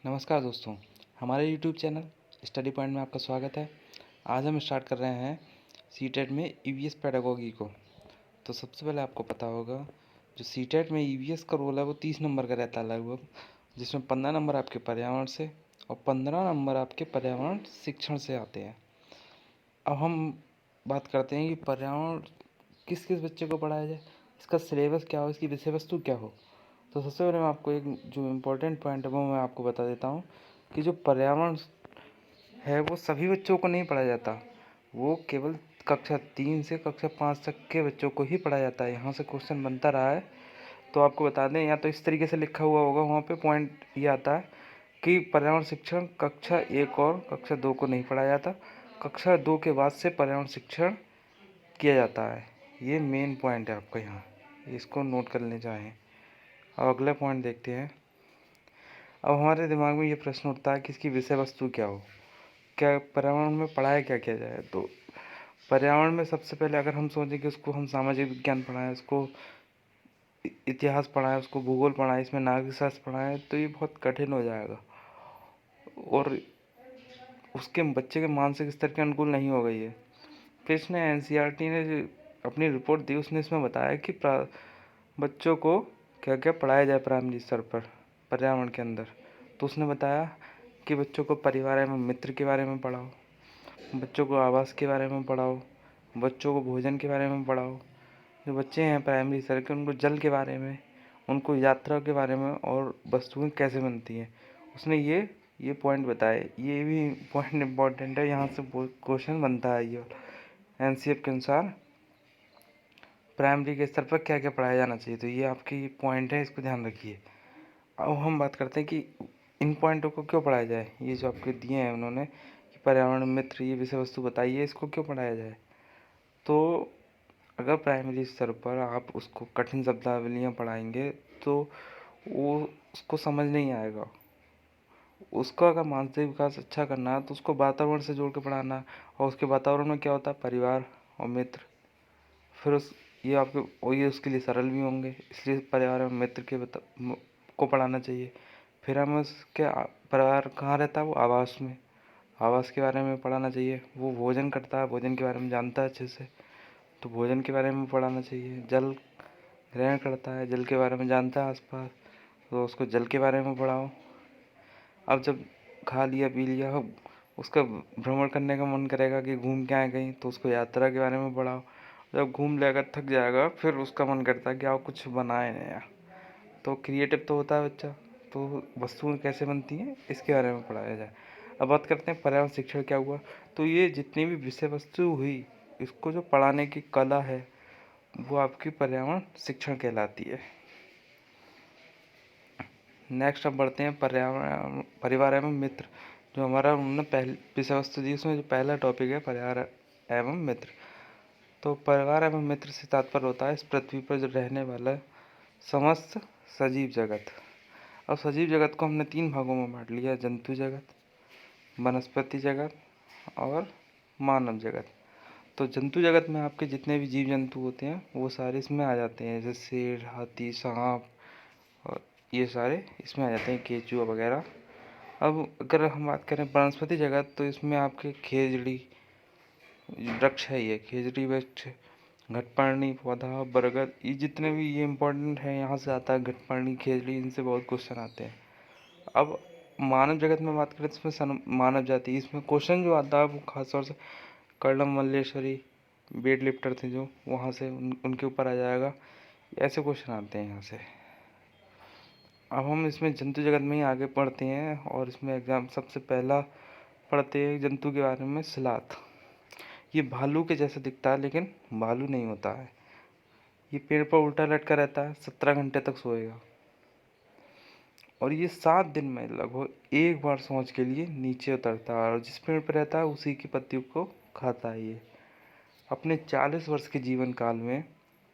नमस्कार दोस्तों, हमारे यूट्यूब चैनल स्टडी पॉइंट में आपका स्वागत है। आज हम स्टार्ट कर रहे हैं सीटेट में ईवीएस पेडागोगी को। तो सबसे पहले आपको पता होगा जो सीटेट में ईवीएस का रोल है वो 30 नंबर का रहता है लगभग, जिसमें 15 नंबर आपके पर्यावरण से और 15 नंबर आपके पर्यावरण शिक्षण से आते हैं। अब हम बात करते हैं कि पर्यावरण किस किस बच्चे को पढ़ाया जाए, इसका सिलेबस क्या हो, इसकी विषय वस्तु क्या हो। तो सबसे पहले मैं आपको एक जो इम्पोर्टेंट पॉइंट है वो मैं आपको बता देता हूँ कि जो पर्यावरण है वो सभी बच्चों को नहीं पढ़ाया जाता, वो केवल कक्षा 3 से कक्षा 5 तक के बच्चों को ही पढ़ाया जाता है। यहाँ से क्वेश्चन बनता रहा है तो आपको बता दें, या तो इस तरीके से लिखा हुआ होगा वहाँ पे पॉइंट ये आता है कि पर्यावरण शिक्षण कक्षा 1 और कक्षा 2 को नहीं पढ़ाया जाता, कक्षा 2 के बाद से पर्यावरण शिक्षण किया जाता है। ये मेन पॉइंट है आपका, यहाँ इसको नोट कर लेना चाहें। अब अगला पॉइंट देखते हैं। अब हमारे दिमाग में ये प्रश्न उठता है कि इसकी विषय वस्तु क्या हो, क्या पर्यावरण में पढ़ाया क्या किया जाए। तो पर्यावरण में सबसे पहले अगर हम सोचें कि उसको हम सामाजिक विज्ञान पढ़ाएं, उसको इतिहास पढ़ाएं, उसको भूगोल पढ़ाएं, इसमें नागरिक शास्त्र पढ़ाएं, तो ये बहुत कठिन हो जाएगा और उसके बच्चे के मानसिक स्तर के अनुकूल नहीं हो गई है। फिर इसने एनसीईआरटी ने जो अपनी रिपोर्ट दी उसने इसमें बताया कि बच्चों को क्या क्या पढ़ाया जाए प्राइमरी स्तर पर पर्यावरण के अंदर। तो उसने बताया कि बच्चों को परिवार एवं मित्र के बारे में पढ़ाओ, बच्चों को आवास के बारे में पढ़ाओ, बच्चों को भोजन के बारे में पढ़ाओ, जो बच्चे हैं प्राइमरी स्तर के उनको जल के बारे में, उनको यात्रा के बारे में और वस्तुएं कैसे बनती हैं। उसने ये पॉइंट बताए। ये भी पॉइंट इम्पोर्टेंट है, यहाँ से क्वेश्चन बनता है। ये एनसीएफ के अनुसार प्राइमरी के स्तर पर क्या क्या पढ़ाया जाना चाहिए। तो ये आपकी पॉइंट है, इसको ध्यान रखिए। अब हम बात करते हैं कि इन पॉइंटों को क्यों पढ़ाया जाए। ये जो आपके दिए हैं उन्होंने कि पर्यावरण मित्र ये विषय वस्तु बताइए, इसको क्यों पढ़ाया जाए। तो अगर प्राइमरी स्तर पर आप उसको कठिन शब्दावलियाँ पढ़ाएंगे तो वो उसको समझ नहीं आएगा। उसका अगर मानसिक विकास अच्छा करना है तो उसको वातावरण से जोड़ के पढ़ाना है, और उसके वातावरण में क्या होता है, परिवार और मित्र। फिर ये आपके और ये उसके लिए सरल भी होंगे, इसलिए परिवार और मित्र को पढ़ाना चाहिए। फिर हमें उसके परिवार कहाँ रहता है, वो आवास में, आवास के बारे में पढ़ाना चाहिए। वो भोजन करता है, भोजन के बारे में जानता है अच्छे से, तो भोजन के बारे में पढ़ाना चाहिए। जल ग्रहण करता है, जल के बारे में जानता है आसपास, तो उसको जल के बारे में पढ़ाओ। अब जब खा लिया पी लिया, उसका भ्रमण करने का मन करेगा कि घूम के आए कहीं, तो उसको यात्रा के बारे में पढ़ाओ। जब घूम लेगा थक जाएगा, फिर उसका मन करता है कि आप कुछ बनाए नया, तो क्रिएटिव तो होता है बच्चा, तो वस्तुएं कैसे बनती हैं इसके बारे में पढ़ाया जाए। अब बात करते हैं पर्यावरण शिक्षण क्या हुआ। तो ये जितनी भी विषय वस्तु हुई, इसको जो पढ़ाने की कला है वो आपकी पर्यावरण शिक्षण कहलाती है। नेक्स्ट अब बढ़ते हैं पर्यावरण परिवार एवं मित्र। जो हमारा उन्होंने पहले विषय वस्तु दी उसमें जो पहला टॉपिक है परिवार एवं मित्र। तो परिवार एवं मित्र से तात्पर्य होता है इस पृथ्वी पर जो रहने वाला समस्त सजीव जगत। अब सजीव जगत को हमने 3 भागों में बांट लिया, जंतु जगत, वनस्पति जगत और मानव जगत। तो जंतु जगत में आपके जितने भी जीव जंतु होते हैं वो सारे इसमें आ जाते हैं, जैसे शेर, हाथी, सांप और ये सारे इसमें आ जाते हैं, केचुआ वगैरह। अब अगर हम बात करें वनस्पति जगत, तो इसमें आपके खेजड़ी वृक्ष है, ये खेजड़ी वृक्ष, घटपर्णी पौधा, बरगद, ये जितने भी ये इम्पोर्टेंट है, यहाँ से आता है घटपर्णी, खेजड़ी, इनसे बहुत क्वेश्चन आते हैं। अब मानव जगत में बात करें तो इसमें मानव जाति, इसमें क्वेश्चन जो आता है वो खासतौर से कर्णम मल्लेश्वरी वेट लिफ्टर थे जो, वहाँ से उनके ऊपर आ जाएगा। ऐसे क्वेश्चन आते हैं यहाँ से। अब हम इसमें जंतु जगत में ही आगे पढ़ते हैं और इसमें एग्जाम सबसे पहला पढ़ते हैं जंतु के बारे में, सिलात। ये भालू के जैसा दिखता है लेकिन भालू नहीं होता है। ये पेड़ पर उल्टा लटका रहता है, 17 घंटे तक सोएगा और ये 7 दिन में लगभग एक बार सोच के लिए नीचे उतरता है और जिस पेड़ पर रहता है उसी की पत्तियों को खाता है। ये अपने 40 वर्ष के जीवन काल में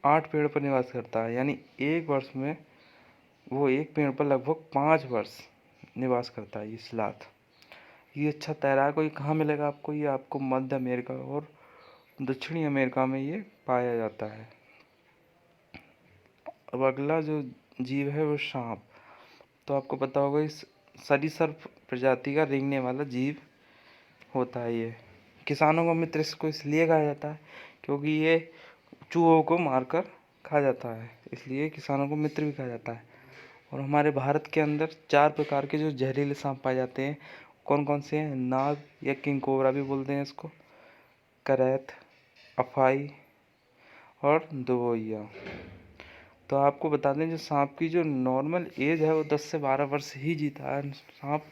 8 पेड़ पर निवास करता है, यानी एक वर्ष में वो एक पेड़ पर लगभग 5 वर्ष निवास करता है ये सिलात। ये अच्छा तैराक, ये कहाँ मिलेगा आपको, ये आपको मध्य अमेरिका और दक्षिणी अमेरिका में ये पाया जाता है। अब अगला जो जीव है वो सांप। तो आपको पता होगा इस सरीसृप प्रजाति का रेंगने वाला जीव होता है। ये किसानों का मित्र इसको इसलिए कहा जाता है क्योंकि ये चूहों को मारकर खा जाता है, इसलिए किसानों को मित्र भी कहा जाता है। और हमारे भारत के अंदर 4 प्रकार के जो जहरीले सांप पाए जाते हैं, कौन कौन से हैं? नाग या किंग कोबरा भी बोलते हैं इसको, करैत, अफाई और दुबोइया। तो आपको बता दें, जो सांप की जो नॉर्मल एज है वो 10 से 12 वर्ष ही जीता है सांप।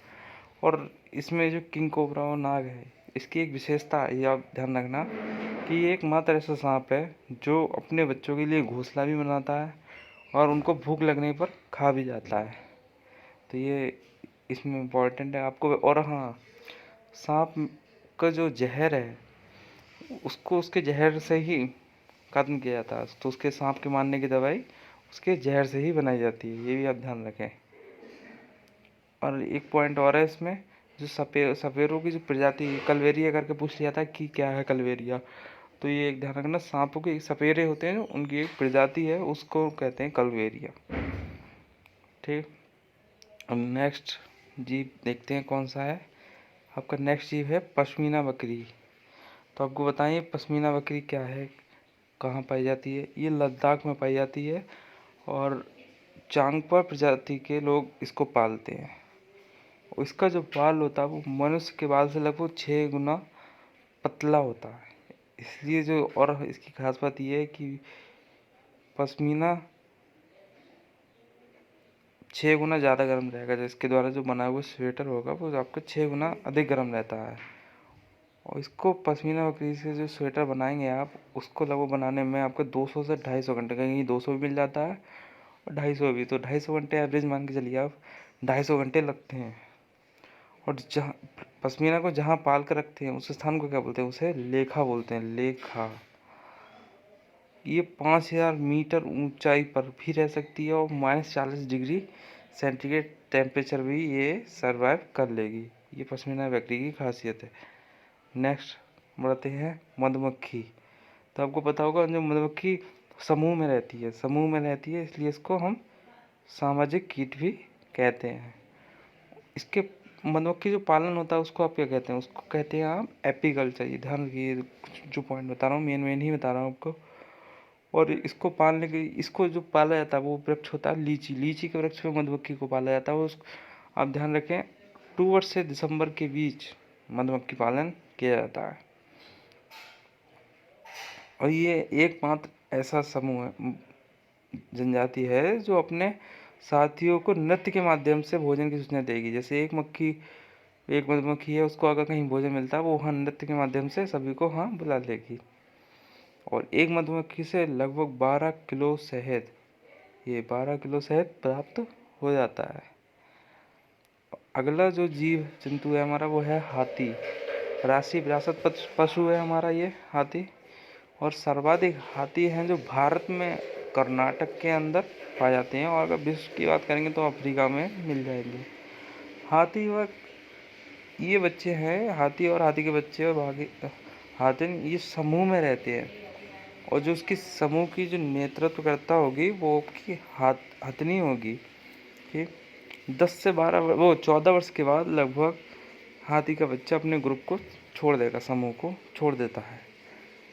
और इसमें जो किंग कोबरा और नाग है, इसकी एक विशेषता ये आप ध्यान रखना कि ये एकमात्र ऐसा सांप है जो अपने बच्चों के लिए घोंसला भी बनाता है और उनको भूख लगने पर खा भी जाता है। तो ये इसमें इम्पोर्टेंट है आपको। और हाँ, सांप का जो जहर है उसको उसके जहर से ही खत्म किया जाता है। तो उसके सांप के मारने की दवाई उसके जहर से ही बनाई जाती है, ये भी आप ध्यान रखें। और एक पॉइंट और है इसमें, जो सपेरों की जो प्रजाति कल्वेरिया करके पूछ लिया था कि क्या है कल्वेरिया, तो ये एक ध्यान रखना, सांपों के सपेरे होते हैं उनकी एक प्रजाति है, उसको कहते हैं कल्वेरिया। ठीक। अब नेक्स्ट जीव देखते हैं कौन सा है। आपका नेक्स्ट जीव है पश्मीना बकरी। तो आपको बताएं पश्मीना बकरी क्या है, कहाँ पाई जाती है? ये लद्दाख में पाई जाती है और चांगपा प्रजाति के लोग इसको पालते हैं। इसका जो बाल होता है वो मनुष्य के बाल से लगभग 6 गुना पतला होता है। इसलिए जो और इसकी खास बात ये है कि पश्मीना 6 गुना ज़्यादा गर्म रहेगा। जो इसके द्वारा जो बना हुआ स्वेटर होगा वो आपका 6 गुना अधिक गर्म रहता है। और इसको पश्मीना बकरी से जो स्वेटर बनाएंगे आप, उसको लगभग बनाने में आपको 200 से 250 घंटे, कहीं 200 भी मिल जाता है और 250 भी, तो 250 घंटे एवरेज मान के चलिए आप, 250 घंटे लगते हैं। और जहाँ पश्मीना को जहाँ पाल कर रखते हैं उस स्थान को क्या बोलते हैं? उसे लेखा बोलते हैं, लेखा। ये 5000 मीटर ऊंचाई पर भी रह सकती है और -40 डिग्री सेंटीग्रेड टेम्परेचर भी ये सरवाइव कर लेगी। ये पश्मीना बकरी की खासियत है। नेक्स्ट बढ़ते हैं मधुमक्खी। तो आपको पता होगा जो मधुमक्खी समूह में रहती है, इसलिए इसको हम सामाजिक कीट भी कहते हैं। इसके मधुमक्खी जो पालन होता है उसको आप क्या कहते हैं? उसको कहते हैं आप एपीकल्चर। ये ध्यान रखिए, जो पॉइंट बता रहा हूँ मेन ही बता रहा हूँ आपको। और इसको जो पाला जाता है वो वृक्ष होता है लीची के वृक्ष पे मधुमक्खी को पाला जाता है। वो आप ध्यान रखें, अक्टूबर से दिसंबर के बीच मधुमक्खी पालन किया जाता है। और ये एकमात्र ऐसा समूह है, जनजाति है, जो अपने साथियों को नृत्य के माध्यम से भोजन की सूचना देगी। जैसे एक मधुमक्खी है, उसको अगर कहीं भोजन मिलता है वो वहाँ नृत्य के माध्यम से सभी को हाँ बुला लेगी। और एक मधुमक्खी से लगभग 12 किलो शहद, ये 12 किलो शहद प्राप्त हो जाता है। अगला जो जीव जंतु है हमारा वो है हाथी। राष्ट्रीय विरासत पशु है हमारा ये हाथी। और सर्वाधिक हाथी हैं जो भारत में कर्नाटक के अंदर पाए जाते हैं, और अगर विश्व की बात करेंगे तो अफ्रीका में मिल जाएंगे। हाथी व ये बच्चे हैं, हाथी और हाथी के बच्चे और हाथी ये समूह में रहते हैं। और जो उसकी समूह की जो नेतृत्व करता होगी वो की हथनी होगी। ठीक। 14 वर्ष के बाद लगभग हाथी का बच्चा अपने ग्रुप को छोड़ देगा, समूह को छोड़ देता है।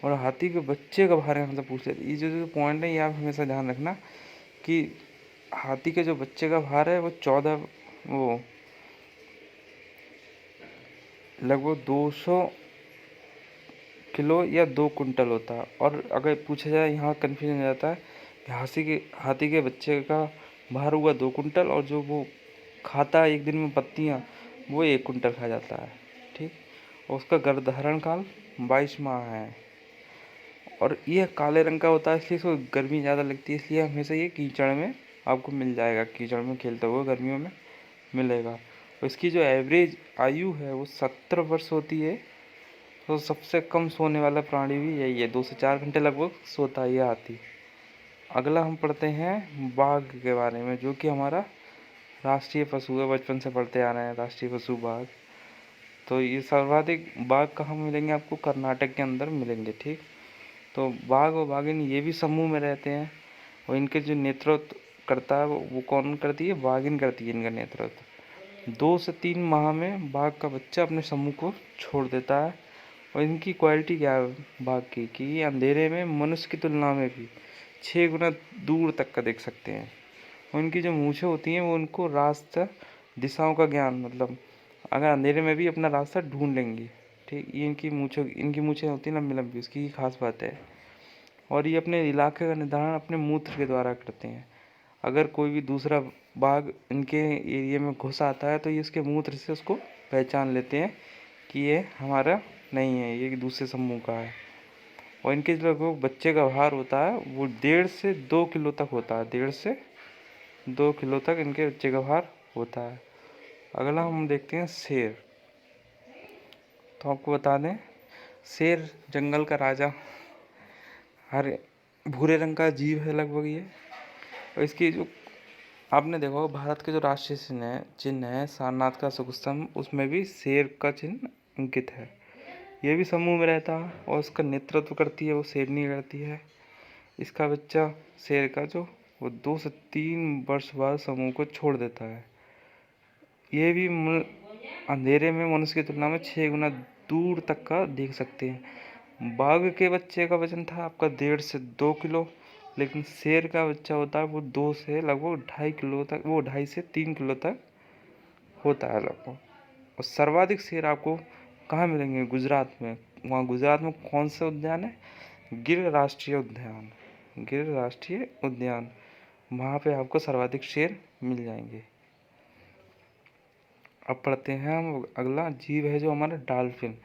और हाथी के बच्चे का भार हमसे पूछ लेते, ये जो पॉइंट है ये आप हमेशा ध्यान रखना कि हाथी के जो बच्चे का भार है वो लगभग 200 किलो या 2 कुंटल होता है। और अगर पूछा जाए, यहाँ कन्फ्यूजन हो जाता है कि हाथी के बच्चे का भार हुआ 2 कुंटल और जो वो खाता है एक दिन में पत्तियाँ, वो 1 कुंटल खा जाता है। ठीक। और उसका गर्भधारण काल 22 माह है। और यह काले रंग का होता है, इसलिए इसको गर्मी ज़्यादा लगती है, इसलिए हमेशा ये कीचड़ में आपको मिल जाएगा, कीचड़ में खेलते हुए गर्मियों में मिलेगा। और इसकी जो एवरेज आयु है वो 70 वर्ष होती है। तो सबसे कम सोने वाला प्राणी भी यही है, 2 से 4 घंटे लगभग सोता है ये हाथी। अगला हम पढ़ते हैं बाघ के बारे में, जो कि हमारा राष्ट्रीय पशु है, बचपन से पढ़ते आ रहे हैं राष्ट्रीय पशु बाघ। तो ये सर्वाधिक बाघ कहाँ मिलेंगे आपको? कर्नाटक के अंदर मिलेंगे। ठीक। तो बाघ और बाघिन ये भी समूह में रहते हैं और इनके जो नेतृत्व करता है वो कौन करती है? बाघिन करती है इनका नेतृत्व। 2 से 3 माह में बाघ का बच्चा अपने समूह को छोड़ देता है। और इनकी क्वालिटी क्या है बाघ की कि ये अंधेरे में मनुष्य की तुलना में भी 6 गुना दूर तक का देख सकते हैं। और इनकी जो मूंछें होती हैं वो उनको रास्ता दिशाओं का ज्ञान, मतलब अगर अंधेरे में भी अपना रास्ता ढूंढ लेंगी। ठीक, ये इनकी मूंछें होती हैं लंबी लंबी, उसकी खास बात है। और ये अपने इलाके का निर्धारण अपने मूत्र के द्वारा करते हैं। अगर कोई भी दूसरा बाघ इनके एरिया में घुस आता है तो ये इसके मूत्र से उसको पहचान लेते हैं कि ये हमारा नहीं है, ये दूसरे समूह का है। और इनके जो लगभग बच्चे का भार होता है वो 1.5 से 2 किलो तक होता है। 1.5 से 2 किलो तक इनके बच्चे का भार होता है। अगला हम देखते हैं शेर। तो आपको बता दें, शेर जंगल का राजा, हरे भूरे रंग का जीव है लगभग ये। और इसकी जो आपने देखा होगा भारत के जो राष्ट्रीय चिन्ह है सारनाथ का अशोक स्तंभ, उसमें भी शेर का चिन्ह अंकित है। ये भी समूह में रहता है और उसका नेतृत्व करती है वो शेरनी करती है। इसका बच्चा शेर का जो वो 2 से 3 वर्ष बाद समूह को छोड़ देता है। ये भी अंधेरे में मनुष्य की तुलना में 6 गुना दूर तक का देख सकते हैं। बाघ के बच्चे का वजन था आपका 1.5 से 2 किलो, लेकिन शेर का बच्चा होता है वो 2 से लगभग 2.5 किलो तक, वो 2.5 से 3 किलो तक होता है लगभग। और सर्वाधिक शेर आपको कहाँ मिलेंगे? गुजरात में। वहाँ गुजरात में कौन सा उद्यान है? गिर राष्ट्रीय उद्यान। गिर राष्ट्रीय उद्यान, वहाँ पे आपको सर्वाधिक शेर मिल जाएंगे। अब पढ़ते हैं हम अगला जीव है जो हमारा डॉल्फिन,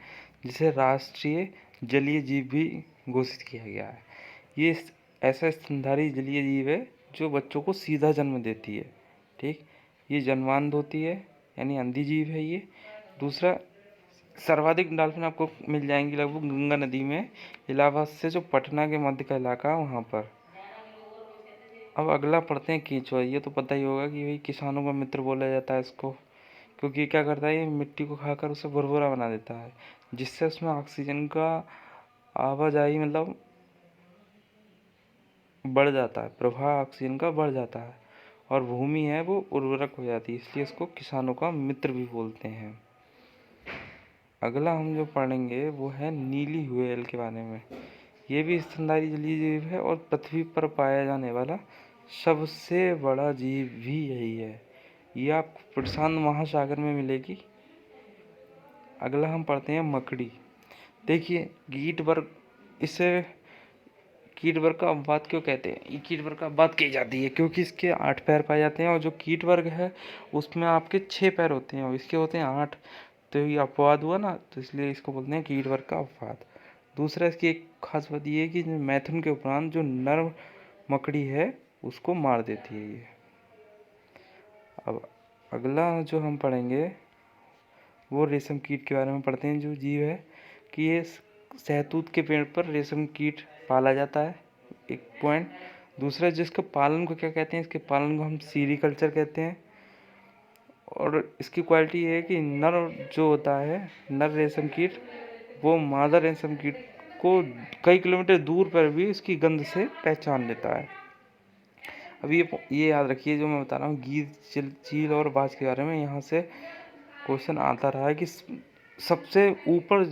जिसे राष्ट्रीय जलीय जीव भी घोषित किया गया है। ये ऐसा स्तनधारी जलीय जीव है जो बच्चों को सीधा जन्म देती है। ठीक, ये जन्मांध होती है यानी अंधी जीव है ये। दूसरा, सर्वाधिक डॉल्फिन आपको मिल जाएंगी लगभग गंगा नदी में, इलाहाबाद से जो पटना के मध्य का इलाका है वहाँ पर। अब अगला पढ़ते हैं कीचुआ। ये तो पता ही होगा कि भाई किसानों का मित्र बोला जाता है इसको, क्योंकि क्या करता है ये मिट्टी को खाकर उसे भुरभुरा बना देता है, जिससे उसमें ऑक्सीजन का आवाजाही मतलब बढ़ जाता है, प्रवाह ऑक्सीजन का बढ़ जाता है और भूमि है वो उर्वरक हो जाती है, इसलिए इसको किसानों का मित्र भी बोलते हैं। अगला हम जो पढ़ेंगे वो है नीली व्हेल के बारे में। ये भी स्तनधारी जलीय जीव है और पृथ्वी पर पाया जाने वाला सबसे बड़ा जीव भी यही है। ये आपको प्रशांत महासागर में मिलेगी। अगला हम पढ़ते हैं मकड़ी। देखिए कीट वर्ग, इसे कीट वर्ग का अपवाद क्यों कहते हैं? ये कीट वर्ग का अपवाद कही जाती है क्योंकि इसके 8 पैर पाए जाते हैं और जो कीट वर्ग है उसमें आपके 6 पैर होते हैं और इसके होते हैं 8। तो ये अपवाद हुआ ना, तो इसलिए इसको बोलते हैं कीट वर्ग का अपवाद। दूसरा, इसकी एक खास बात ये है कि मैथुन के उपरांत जो नर मकड़ी है उसको मार देती है ये। अब अगला जो हम पढ़ेंगे वो रेशम कीट के बारे में पढ़ते हैं, जो जीव है कि ये सहतूत के पेड़ पर रेशम कीट पाला जाता है, एक पॉइंट। दूसरा, जिसके पालन को क्या कहते हैं? इसके पालन को हम सीरीकल्चर कहते हैं। और इसकी क्वालिटी ये है कि नर जो होता है, नर रेशम कीट, वो मादा रेशम कीट को कई किलोमीटर दूर पर भी इसकी गंध से पहचान लेता है। अब ये याद रखिए जो मैं बता रहा हूँ गीद, चील और बाज के बारे में, यहाँ से क्वेश्चन आता रहा है कि सबसे ऊपर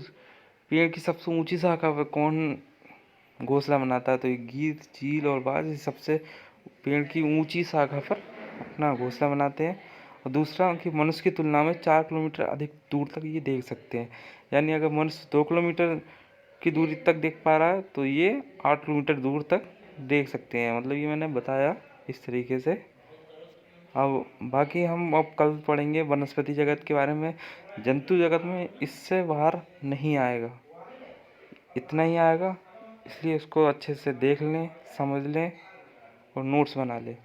पेड़ की सबसे ऊंची शाखा पर कौन घोंसला बनाता है? तो ये गीद, चील और बाज सबसे पेड़ की ऊंची शाखा पर अपना घोंसला बनाते हैं। और दूसरा कि मनुष्य की तुलना में 4 किलोमीटर अधिक दूर तक ये देख सकते हैं। यानी अगर मनुष्य 2 किलोमीटर की दूरी तक देख पा रहा है तो ये 8 किलोमीटर दूर तक देख सकते हैं। मतलब ये मैंने बताया इस तरीके से। अब बाकी हम अब कल पढ़ेंगे वनस्पति जगत के बारे में। जंतु जगत में इससे बाहर नहीं आएगा, इतना ही आएगा, इसलिए इसको अच्छे से देख लें, समझ लें और नोट्स बना लें।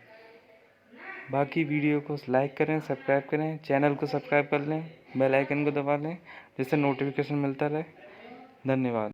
बाकी वीडियो को लाइक करें, सब्सक्राइब करें, चैनल को सब्सक्राइब कर लें, बेल आइकन को दबा लें जिससे नोटिफिकेशन मिलता रहे। धन्यवाद।